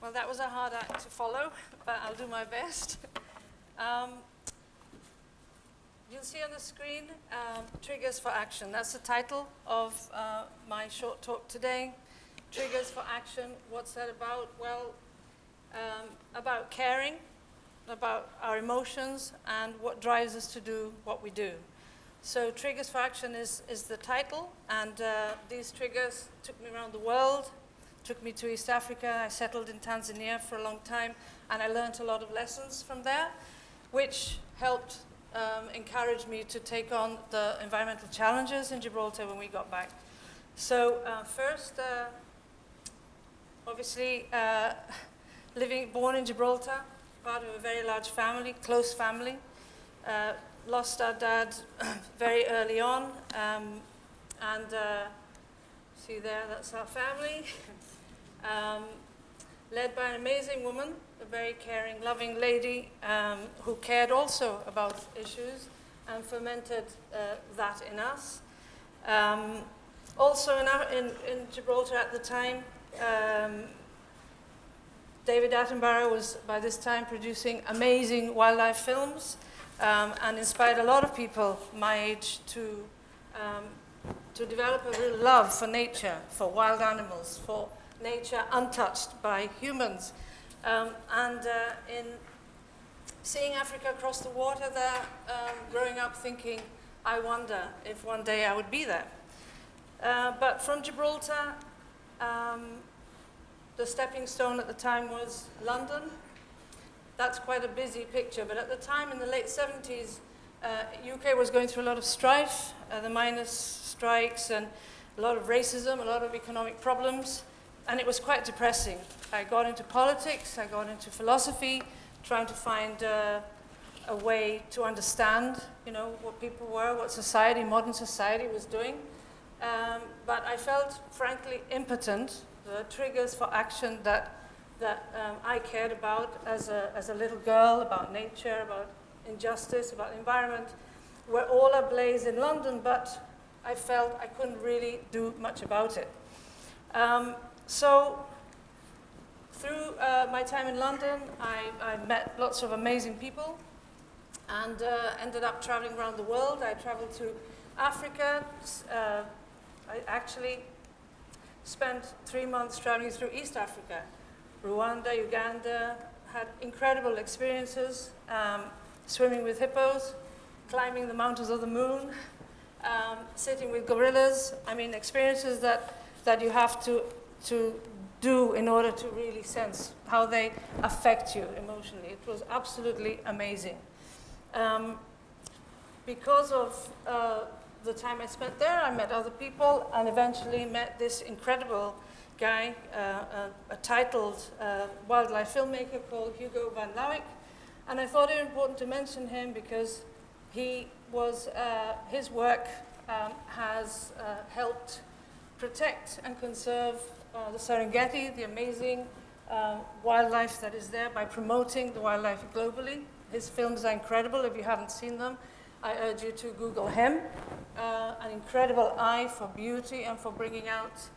Well, that was a hard act to follow, but I'll do my best. You'll see on the screen, Triggers for Action. That's the title of my short talk today. Triggers for Action. What's that about? Well, about caring, about our emotions, and what drives us to do what we do. So Triggers for Action is the title, and these triggers took me around the world, took me to East Africa. I settled in Tanzania for a long time, and I learned a lot of lessons from there, which helped encourage me to take on the environmental challenges in Gibraltar when we got back. So first, obviously, born in Gibraltar, part of a very large family, close family. Lost our dad very early on, and see there, that's our family. Led by an amazing woman, a very caring, loving lady who cared also about issues and fermented that in us. Also in Gibraltar at the time, David Attenborough was by this time producing amazing wildlife films and inspired a lot of people my age to develop a real love for nature, for wild animals, for nature untouched by humans. In seeing Africa across the water there, growing up thinking, I wonder if one day I would be there. But from Gibraltar, the stepping stone at the time was London. That's quite a busy picture, but at the time in the late 70s, UK was going through a lot of strife, the miners' strikes, and a lot of racism, a lot of economic problems. And it was quite depressing. I got into politics, I got into philosophy, trying to find a way to understand, what people were, what society, modern society was doing. But I felt, frankly, impotent. The triggers for action that I cared about as a little girl, about nature, about injustice, about environment, were all ablaze in London, but I felt I couldn't really do much about it. So through my time in London, I met lots of amazing people and ended up traveling around the world. I traveled to Africa. I actually spent 3 months traveling through East Africa, Rwanda, Uganda, had incredible experiences, swimming with hippos, climbing the mountains of the moon, sitting with gorillas. I mean, experiences that you have to do in order to really sense how they affect you emotionally. It was absolutely amazing. Because of the time I spent there, I met other people and eventually met this incredible guy, a titled wildlife filmmaker called Hugo van Lawick. And I thought it important to mention him because he was, his work has helped protect and conserve the Serengeti, the amazing wildlife that is there, by promoting the wildlife globally. His films are incredible. If you haven't seen them, I urge you to Google him. An incredible eye for beauty and for bringing out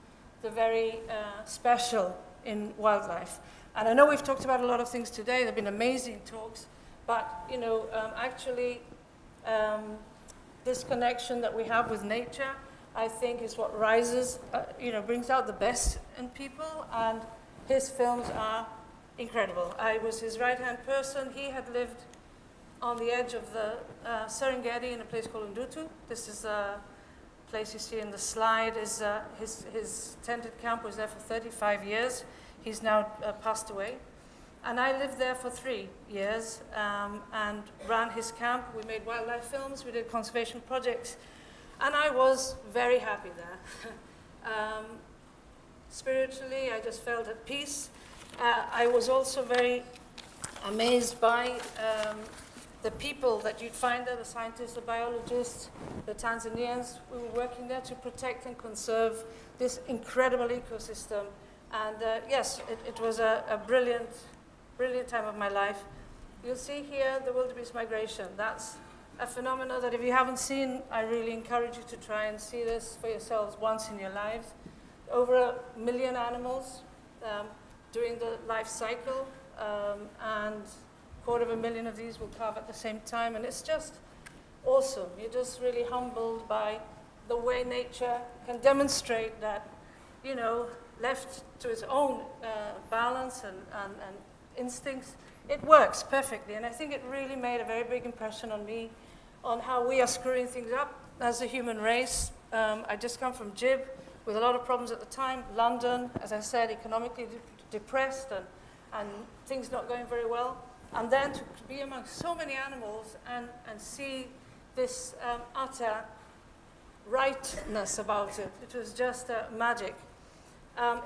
the very special in wildlife. And I know we've talked about a lot of things today. There have been amazing talks, but actually this connection that we have with nature, I think, is what rises, brings out the best in people, and his films are incredible. I was his right-hand person. He had lived on the edge of the Serengeti in a place called Ndutu. This is a place you see in the slide. His tented camp was there for 35 years. He's now passed away. And I lived there for 3 years and ran his camp. We made wildlife films. We did conservation projects. And I was very happy there. Spiritually, I just felt at peace. I was also very amazed by the people that you'd find there, the scientists, the biologists, the Tanzanians. We were working there to protect and conserve this incredible ecosystem. And yes, it was a brilliant, brilliant time of my life. You'll see here the wildebeest migration. That's a phenomenon that if you haven't seen, I really encourage you to try and see this for yourselves once in your lives. Over 1 million animals during the life cycle, and 250,000 of these will calve at the same time, and it's just awesome. You're just really humbled by the way nature can demonstrate that, you know, left to its own balance and instincts, it works perfectly. And I think it really made a very big impression on me on how we are screwing things up as a human race. I just come from Gib with a lot of problems at the time. London, as I said, economically depressed and things not going very well. And then to be amongst so many animals and see this utter rightness about it. It was just magic.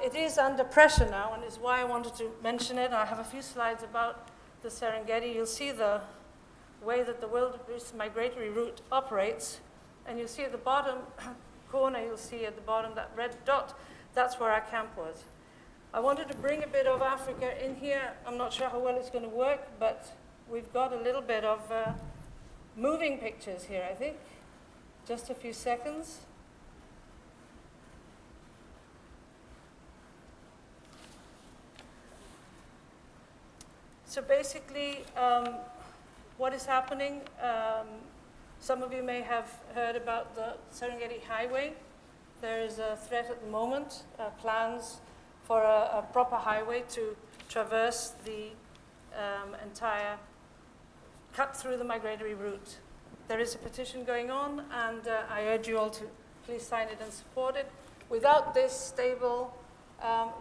It is under pressure now, and is why I wanted to mention it. I have a few slides about the Serengeti. You'll see the way that the wildebeest migratory route operates, and you'll see at the bottom corner, you'll see at the bottom that red dot, that's where our camp was. I wanted to bring a bit of Africa in here. I'm not sure how well it's going to work, but we've got a little bit of moving pictures here, I think. Just a few seconds. So basically, what is happening, some of you may have heard about the Serengeti Highway. There is a threat at the moment, plans for a proper highway to traverse the entire, cut through the migratory route. There is a petition going on, and I urge you all to please sign it and support it. Without this stable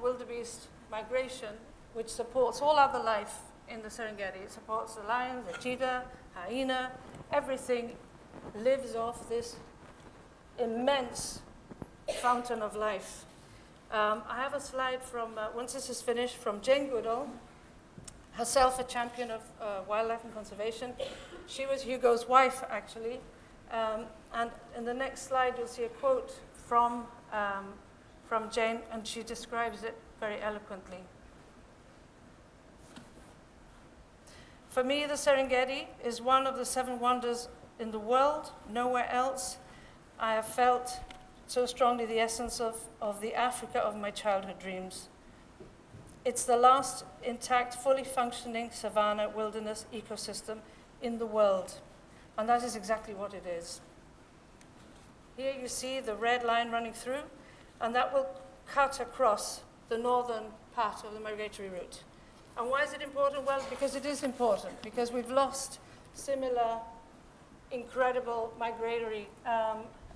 wildebeest migration, which supports all other life in the Serengeti, it supports the lion, the cheetah, hyena, everything lives off this immense fountain of life. I have a slide from, once this is finished, from Jane Goodall, herself a champion of wildlife and conservation. She was Hugo's wife, actually. And in the next slide, you'll see a quote from Jane, and she describes it very eloquently. For me, the Serengeti is one of the 7 wonders in the world. Nowhere else I have felt so strongly the essence of the Africa of my childhood dreams. It's the last intact, fully functioning savanna wilderness ecosystem in the world. And that is exactly what it is. Here you see the red line running through, and that will cut across the northern part of the migratory route. And why is it important? Well, because it is important, because we've lost similar incredible migratory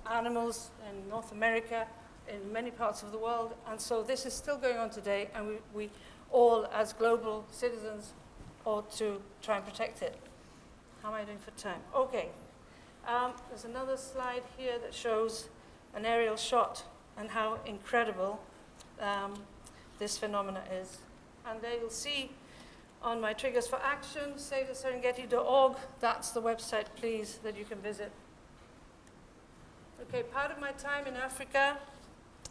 animals in North America, in many parts of the world, and so this is still going on today, and we all, as global citizens, ought to try and protect it. How am I doing for time? Okay. There's another slide here that shows an aerial shot and how incredible this phenomena is. And there you'll see on my Triggers for Action, SaveTheSerengeti.org, that's the website, please, that you can visit. Okay, part of my time in Africa,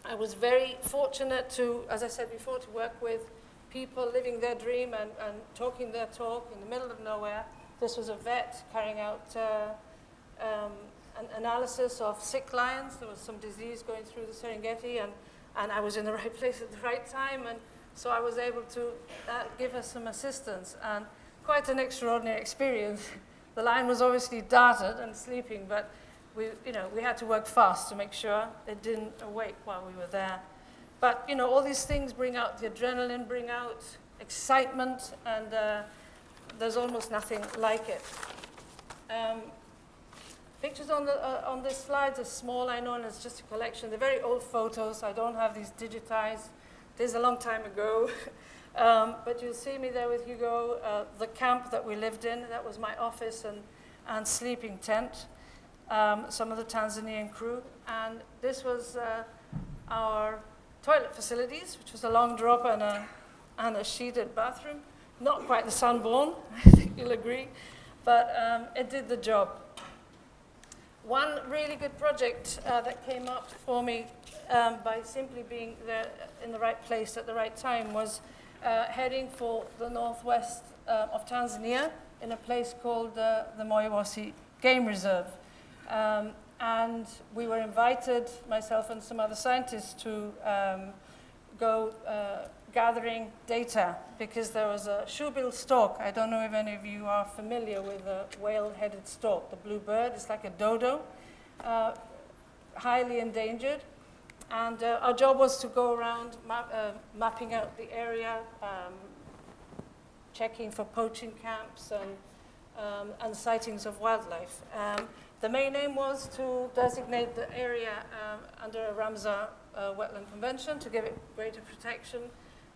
I was very fortunate to, as I said before, to work with people living their dream and talking their talk in the middle of nowhere. This was a vet carrying out an analysis of sick lions. There was some disease going through the Serengeti, and I was in the right place at the right time, and so I was able to give us some assistance, and quite an extraordinary experience. The lion was obviously darted and sleeping, but we had to work fast to make sure it didn't awake while we were there. But all these things bring out the adrenaline, bring out excitement, and there's almost nothing like it. Pictures on this slide are small, I know, and it's just a collection. They're very old photos. I don't have these digitized. This is a long time ago. But you'll see me there with Hugo. The camp that we lived in, that was my office and sleeping tent. Some of the Tanzanian crew. And this was our toilet facilities, which was a long drop and a sheeted bathroom. Not quite the Sunborn, I think you'll agree, but it did the job. One really good project that came up for me by simply being there in the right place at the right time was heading for the northwest of Tanzania in a place called the Moiwasi Game Reserve. And we were invited, myself and some other scientists, to go gathering data because there was a shoebill stork. I don't know if any of you are familiar with a whale-headed stork, the blue bird. It's like a dodo, highly endangered. And our job was to go around mapping out the area, checking for poaching camps and sightings of wildlife. The main aim was to designate the area under a Ramsar Wetland Convention to give it greater protection,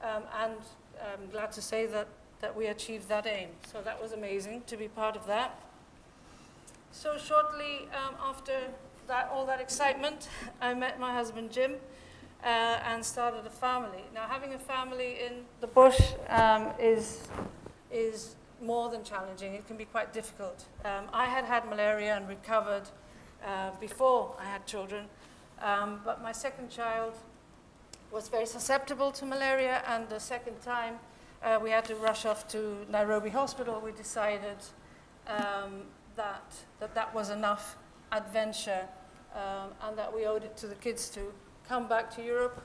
and I'm glad to say that we achieved that aim. So that was amazing to be part of that. So shortly after all that excitement, I met my husband Jim and started a family. Now, having a family in the bush is more than challenging. It can be quite difficult. I had malaria and recovered before I had children, but my second child was very susceptible to malaria, and the second time we had to rush off to Nairobi Hospital. We decided that was enough adventure, and that we owed it to the kids to come back to Europe,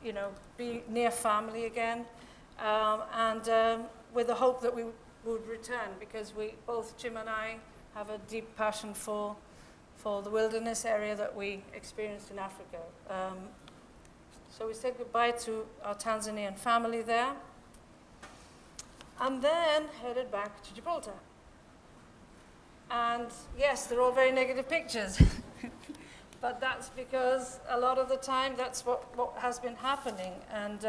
you know, be near family again, and with the hope that we would return, because both Jim and I have a deep passion for the wilderness area that we experienced in Africa. So we said goodbye to our Tanzanian family there, and then headed back to Gibraltar. And yes, they're all very negative pictures, but that's because a lot of the time that's what has been happening. And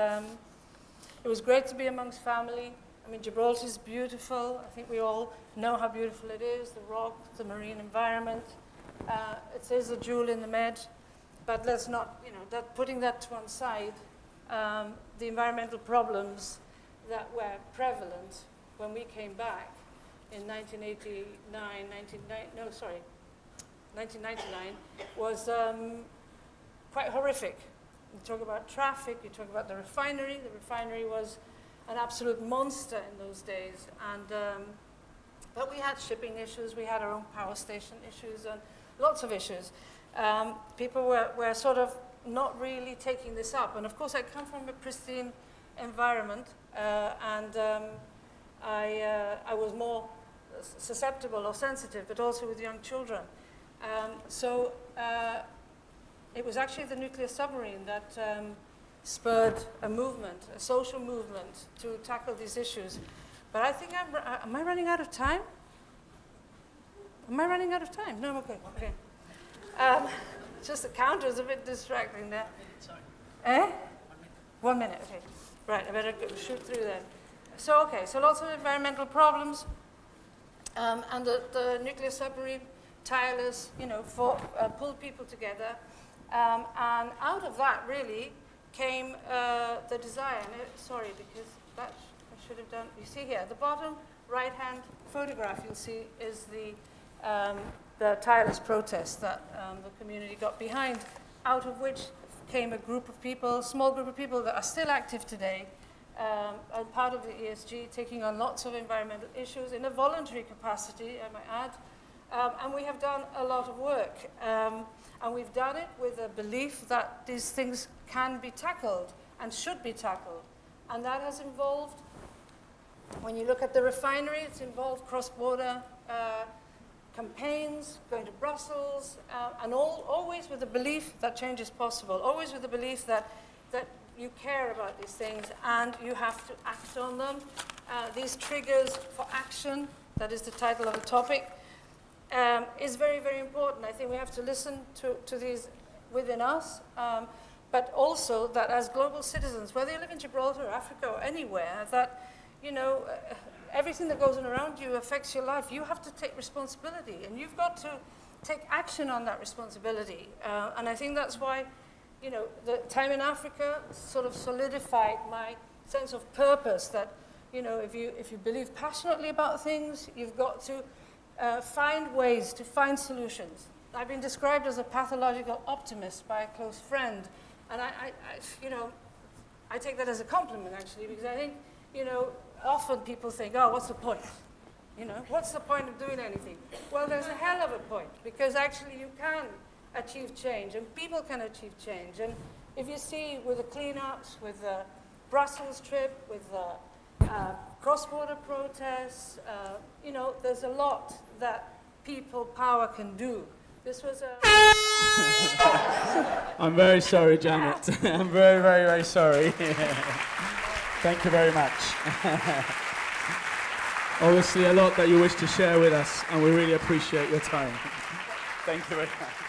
it was great to be amongst family. I mean, Gibraltar is beautiful. I think we all know how beautiful it is, the rock, the marine environment. It is a jewel in the Med, but let's not, you know, putting that to one side, the environmental problems that were prevalent when we came back in 1999 was quite horrific. You talk about traffic, you talk about the refinery. The refinery was an absolute monster in those days. And, but we had shipping issues, we had our own power station issues, and lots of issues. People were sort of not really taking this up. And of course, I come from a pristine environment, and I was more susceptible or sensitive, but also with young children. So it was actually the nuclear submarine that spurred a movement, a social movement, to tackle these issues. But I think am I running out of time? Am I running out of time? No, okay. Just the counter is a bit distracting there. Sorry. 1 minute, okay. Right, I better shoot through that. So, okay, so lots of environmental problems, and the nuclear submarine, tireless, you know, pulled people together, and out of that really came the desire. And sorry, because that I should have done. You see here, the bottom right-hand photograph you'll see is the tireless protest that the community got behind, out of which came a group of people, small group of people that are still active today, and part of the ESG, taking on lots of environmental issues in a voluntary capacity, I might add. And we have done a lot of work. And we've done it with a belief that these things can be tackled and should be tackled. And that has involved, when you look at the refinery, it's involved cross-border campaigns, going to Brussels, and always with the belief that change is possible, always with the belief that you care about these things and you have to act on them. These triggers for action, that is the title of the topic, is very, very important. I think we have to listen to these within us, but also that as global citizens, whether you live in Gibraltar or Africa or anywhere, that, you know, everything that goes on around you affects your life. You have to take responsibility, and you've got to take action on that responsibility. And I think that's why, you know, the time in Africa sort of solidified my sense of purpose, that, you know, if you believe passionately about things, you've got to find ways to find solutions. I've been described as a pathological optimist by a close friend, and I take that as a compliment, actually, because I think, you know, often people think, oh, what's the point? You know, what's the point of doing anything? Well, there's a hell of a point, because actually you can achieve change, and people can achieve change. And if you see with the cleanups, with the Brussels trip, with cross-border protests. You know, there's a lot that people power can do. This was a... I'm very sorry, Janet. I'm very, very, very sorry. Thank you very much. Obviously, a lot that you wish to share with us, and we really appreciate your time. Thank you very much.